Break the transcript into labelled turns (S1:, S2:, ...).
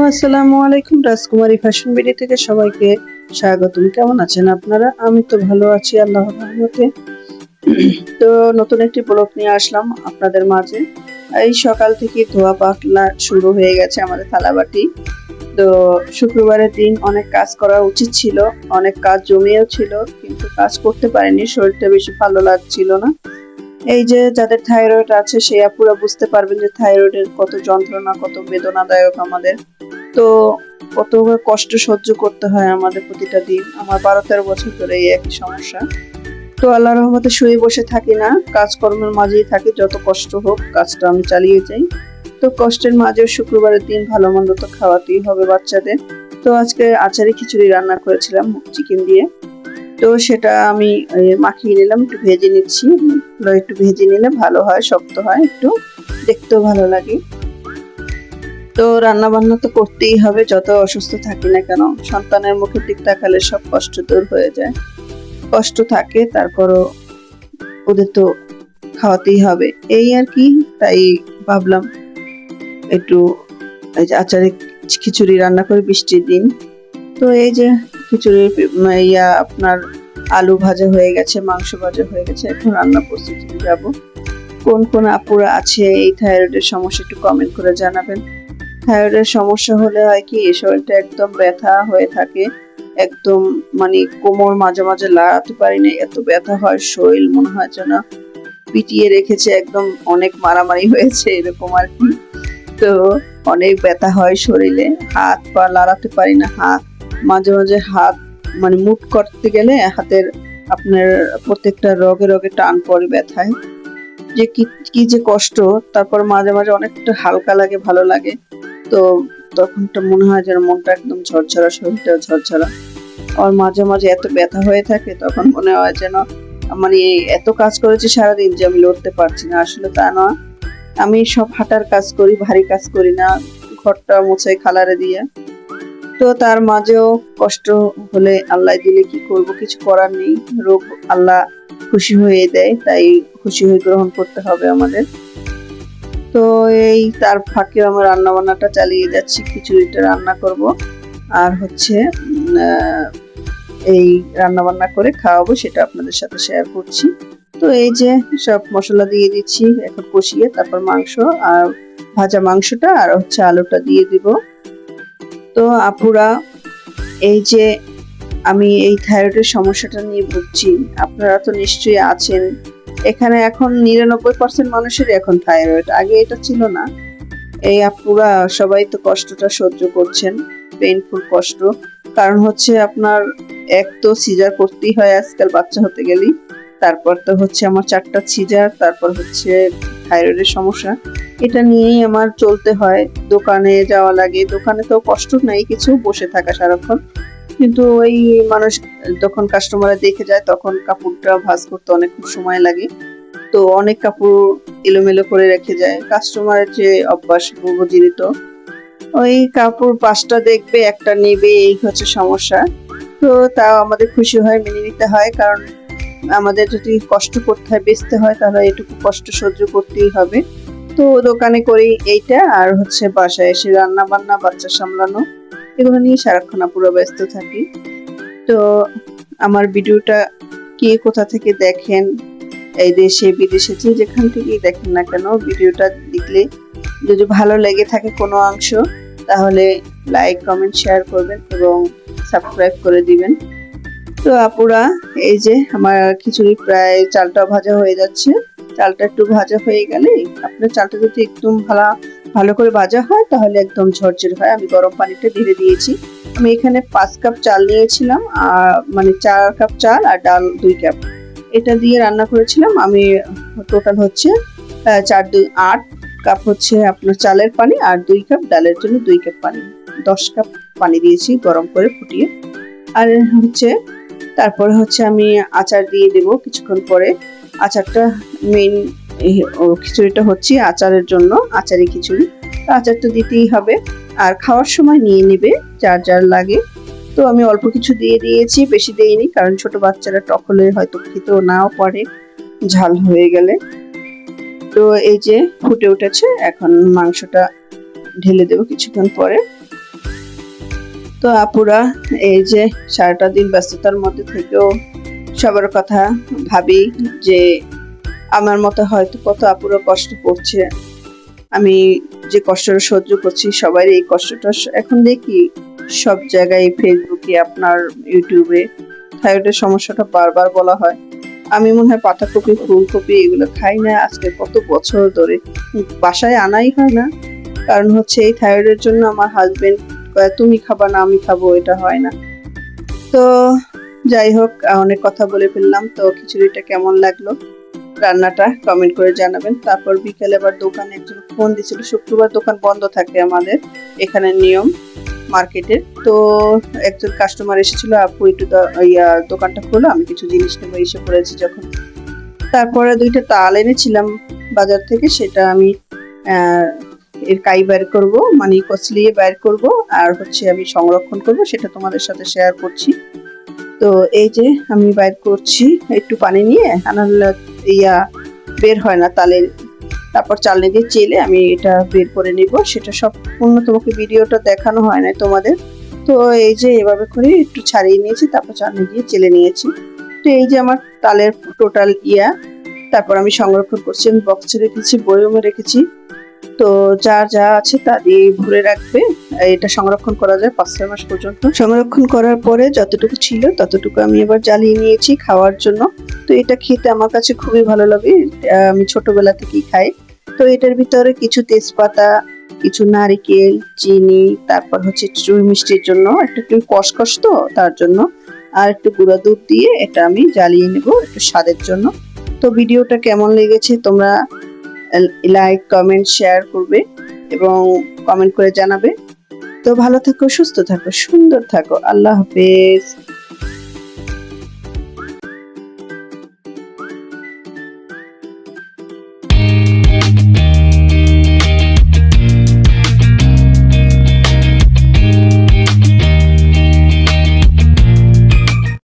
S1: আসসালামু আলাইকুম। রাজকুমারী ফ্যাশন বিডি থেকে সবাইকে স্বাগতম। কেমন আছেন আপনারা? আমি তো ভালো আছি আল্লাহর রহমতে। তো নতুন একটি ব্লগ নিয়ে আসলাম আপনাদের মাঝে। এই সকাল থেকে ধোয়া পাকলা শুরু হয়ে গেছে আমাদের থালাবাটি। তো শুক্রবারের দিন অনেক কাজ করা উচিত ছিল, অনেক কাজ জমিয়েও ছিল, কিন্তু কাজ করতে পারিনি, শরীরটা বেশি ভালো লাগছিল না। এই যে যাদের থাইরয়েড আছে সেই আপুরা বুঝতে পারবেন যে থাইরয়েডের কত যন্ত্রণা, কত বেদনাদায়ক আমাদের। তো কত কষ্ট সহ্য করতে হয় আমাদের প্রতিটা দিন। আমার 12-13 বছর ধরে এই একই সমস্যা। তো আল্লাহর রহমতে শুয়ে বসে থাকি না, কাজকর্মের মাঝেই থাকি। যত কষ্ট হোক কাজটা আমি চালিয়ে যাই। তো কষ্টের মাঝেও শুক্রবারের দিন ভালো মন্দ তো খাওয়াতেই হবে বাচ্চাদের। তো আজকে আচারি খিচুড়ি রান্না করেছিলাম চিকেন দিয়ে। তো সেটা আমি মাখিয়ে নিলাম, একটু ভেজে নিচ্ছি। একটু ভেজে নিলে ভালো হয়, শক্ত হয়, একটু দেখতেও ভালো লাগে। তো রান্না বান্না তো করতেই হবে, যত অসুস্থ থাকি না কেন। সন্তানের মুখের দিক তাকালে সব কষ্ট দূর হয়ে যায়। কষ্ট থাকে, তারপরও ওদের তো খাওয়াতেই হবে, এই আর কি। তাই ভাবলাম একটু এই যে আচারে খিচুড়ি রান্না করে বৃষ্টির দিন। তো এই যে খিচুড়ির আপনার আলু ভাজা হয়ে গেছে, মাংস ভাজা হয়ে গেছে, এখন রান্না প্রস্তুতি যাব। কোন কোন আপুরা আছে এই থাইরয়েডের সমস্যা একটু কমেন্ট করে জানাবেন। থাইরয়েডের সমস্যা হলে হয় কি, শরীরটা একদম ব্যথা হয়ে থাকে, একদম মানে কোমর মাঝে মাঝে লাগাতে পারি না, এত ব্যথা হয়। শরীর মনে হয় যেন পিটিয়ে রেখেছে, একদম অনেক মারামারি হয়েছে এরকম আর কি। তো অনেক ব্যথা হয় শরীরে, হাত পা লাড়াতে পারি না। হাত মাঝে মাঝে হাত মানে মুট করতে গেলে হাতের আপনার প্রত্যেকটা রগে রগে টান পড়ে ব্যথায়, যে কি কি যে কষ্ট। তারপর মাঝে মাঝে অনেকটা হালকা লাগে, ভালো লাগে। তো তখনটা মনে হয় যেন মনটা একদম ঝরঝরা, শরীরটা ঝরঝরা। আর মাঝে মাঝে এত ব্যথা হয়ে থাকে, তখন মনে হয় যেন মানে এত কাজ করেছি সারাদিন যে আমি লড়তে পারছি না। আসলে তা না, আমি সব হাঁটার কাজ করি, ভারী কাজ করি না। ঘরটা মুছাই খালারে দিয়ে। তো তার মাঝেও কষ্ট হলে আল্লাহ দিলে কি করব, কিছু করার নেই। রোগ আল্লাহ খুশি হয়ে দেয়, তাই খুশি হয়ে গ্রহণ করতে হবে আমাদের। তো এই তার ফাঁকে আমার রান্না বান্নাটা চালিয়ে যাচ্ছি, খিচুড়িটা রান্না করব। আর হচ্ছে এই রান্না বান্না করে খাওয়াবো, সেটা আপনাদের সাথে শেয়ার করছি। তো এই যে সব মশলা দিয়ে দিচ্ছি এখন কষিয়ে, তারপর মাংস আর ভাজা মাংসটা আর হচ্ছে আলুটা দিয়ে দিব। তো আপুরা, এই যে আমি এই থাইরয়েডের সমস্যাটা নিয়ে ভুগছি, আপনারা তো নিশ্চয়ই আছেন। এখানে এখন 99% মানুষেরই এখন থাইরয়েড, আগে এটা ছিল না। এই আপুরা সবাই তো কষ্টটা সহ্য করছেন, পেইনফুল কষ্ট। কারণ হচ্ছে আপনার এক তো সিজার করতেই হয় আজকাল বাচ্চা হতে গেলেই, তারপর তো হচ্ছে আমার 4টা সিজার, তারপর হচ্ছে থাইরয়েডের সমস্যা। এটা নিয়েই আমার চলতে হয়, দোকানে যাওয়া লাগে। দোকানে তো কষ্ট নাই কিছু, বসে থাকা সারাক্ষণ, কিন্তু ওই মানুষ যখন কাস্টমার দেখে যায় তখন কাপড়টা ভাঁজ করতে অনেক সময় লাগে। তো অনেক কাপড় এলোমেলো করে রেখে যায়, কাস্টমারের যে অভ্যাস পূর্বজীবিত, ওই কাপড় 5টা দেখবে, একটা নেবে, এই হচ্ছে সমস্যা। তো তাও আমাদের খুশি হয়, মেনে নিতে হয়, কারণ আমাদের যদি কষ্ট করতে হয়, বেচতে হয়, তাহলে এটুকু কষ্ট সহ্য করতেই হবে। তো দোকানে করি এইটা, আর হচ্ছে বাসায় এসে রান্না বান্না, বাচ্চা সামলানো, এগুলো নিয়ে সারাক্ষণ পুরো ব্যস্ত থাকি। তো আমার ভিডিওটা কে কোথা থেকে দেখেন, এই দেশে বিদেশে যে যেখান থেকেই দেখেন না কেন, ভিডিওটা দেখলে যদি ভালো লেগে থাকে কোনো অংশ, তাহলে লাইক কমেন্ট শেয়ার করবেন এবং সাবস্ক্রাইব করে দিবেন। তো আপুরা, এই যে আমার খিচুড়ি প্রায় চালটা ভাজা হয়ে যাচ্ছে। চালটা একটু ভাজা হয়ে গেলে, আপনার চালটা যদি একদম ভালো করে ভাজা হয় তাহলে একদম ঝরঝরে হয়। আমি গরম পানিটা ঢেলে দিয়েছি। আমি এখানে 5 কাপ চাল নিয়েছিলাম, আর মানে 4 কাপ চাল আর ডাল 2 কাপ, এটা দিয়ে রান্না করেছিলাম আমি। টোটাল হচ্ছে 4 2 8 কাপ হচ্ছে আপনার চালের পানি, আর 2 কাপ ডালের জন্য 2 কাপ পানি, 10 কাপ পানি দিয়েছি গরম করে ফুটিয়ে। আর হচ্ছে তারপরে হচ্ছে আমি আচার দিয়ে দেব কিছুক্ষণ পরে। আচারটা মেইন, খিচুড়িটা হচ্ছে আচারের জন্য, আচারি খিচুড়ি। আচারটা দিতেই হবে, আর খাওয়ার সময় নিয়ে নেবে যার যার লাগে। তো আমি অল্প কিছু দিয়ে দিয়েছি, বেশি দেইনি, কারণ ছোট বাচ্চারা টক হলে হয়তো খেতেও নাও পারে ঝাল হয়ে গেলে। তো এই যে ফুটে উঠেছে, এখন মাংসটা ঢেলে দেবো কিছুক্ষণ পরে। তো আপুরা এই যে সারাটা দিন ব্যস্ততার মধ্যে থেকেও সবার কথা ভাবি যে আমার মতো হয়তো কত আপুরা কষ্ট করছে। আমি যে কষ্টটা সহ্য করছি সবাই এই কষ্টটা এখন দেখি সব জায়গায় ফেসবুকে আপনার ইউটিউবে থাইরয়েডের সমস্যাটা বারবার বলা হয়। আমি মনে হয় পাতাকপি ফুলকপি এগুলো খাই না আজকে কত বছর ধরে, বাসায় আনাই হয় না। কারণ হচ্ছে এই থাইরয়েডের জন্য আমার হাজবেন্ড তুমি খাবা না আমি খাবো, এটা হয় না। তো যাই হোক, অনেক কথা বলে ফেললাম। তো খিচুড়িটা কেমন লাগলো রান্নাটা কমেন্ট করে জানাবেন। তারপর বিকেলে আবার দোকানে একজন ফোন দিছিল, শুক্রবার দোকান বন্ধ থাকে আমাদের এখানে নিয়ম মার্কেটের। তো একজন কাস্টমার এসেছিল, আপু একটু দোকানটা খোলো, আমি কিছু জিনিস নেবো এসে পড়েছি যখন। তারপরে 2টা তাল এনেছিলাম বাজার থেকে, সেটা আমি এর কাই বের করব, মানে কচলিয়ে বের করব, আর হচ্ছে আমি সংরক্ষণ করব, সেটা তোমাদের সাথে শেয়ার করছি। তো এই যে আমি বের করছি একটু পানি নিয়ে, আনার বের হয় না তালের। তারপর চালনি দিয়ে চেলে আমি এটা বের করে নিব, সেটা সম্পূর্ণ তোমাকে ভিডিওটা দেখানো হয় না তোমাদের। তো এই যে এভাবে করে একটু ছাড়িয়ে নিয়েছি, তারপর চালনি দিয়ে চেলে নিয়েছি। তো এই যে আমার তালের টোটাল তারপর আমি সংরক্ষণ করছি, আমি বক্সে রেখেছি, বয়মে রেখেছি। তো যা যা আছে তা দিয়ে ভরে রাখবে। এটা সংরক্ষণ করা যায় 5-6 মাস পর্যন্ত। সংরক্ষণ করার পরে যতটুকু ছিল ততটুকু আমি এবার জ্বালিয়ে নিয়েছি খাওয়ার জন্য। তো এটা খেতে আমার কাছে খুবই ভালো লাগে, আমি ছোটবেলা থেকেই খাই। তো এটার ভিতরে কিছু তেজপাতা, কিছু নারকেল, চিনি, তারপর হচ্ছে একটু মিষ্টির জন্য একটু কসকস, তো তার জন্য আর একটু গুঁড়া দুধ দিয়ে এটা আমি জ্বালিয়ে নেব একটু স্বাদের জন্য। তো ভিডিওটা কেমন লেগেছে তোমরা লাইক কমেন্ট শেয়ার করবে এবং কমেন্ট করে জানাবে। তো ভালো থাকো, সুস্থ থাকো, সুন্দর থাকো। আল্লাহ হাফেজ।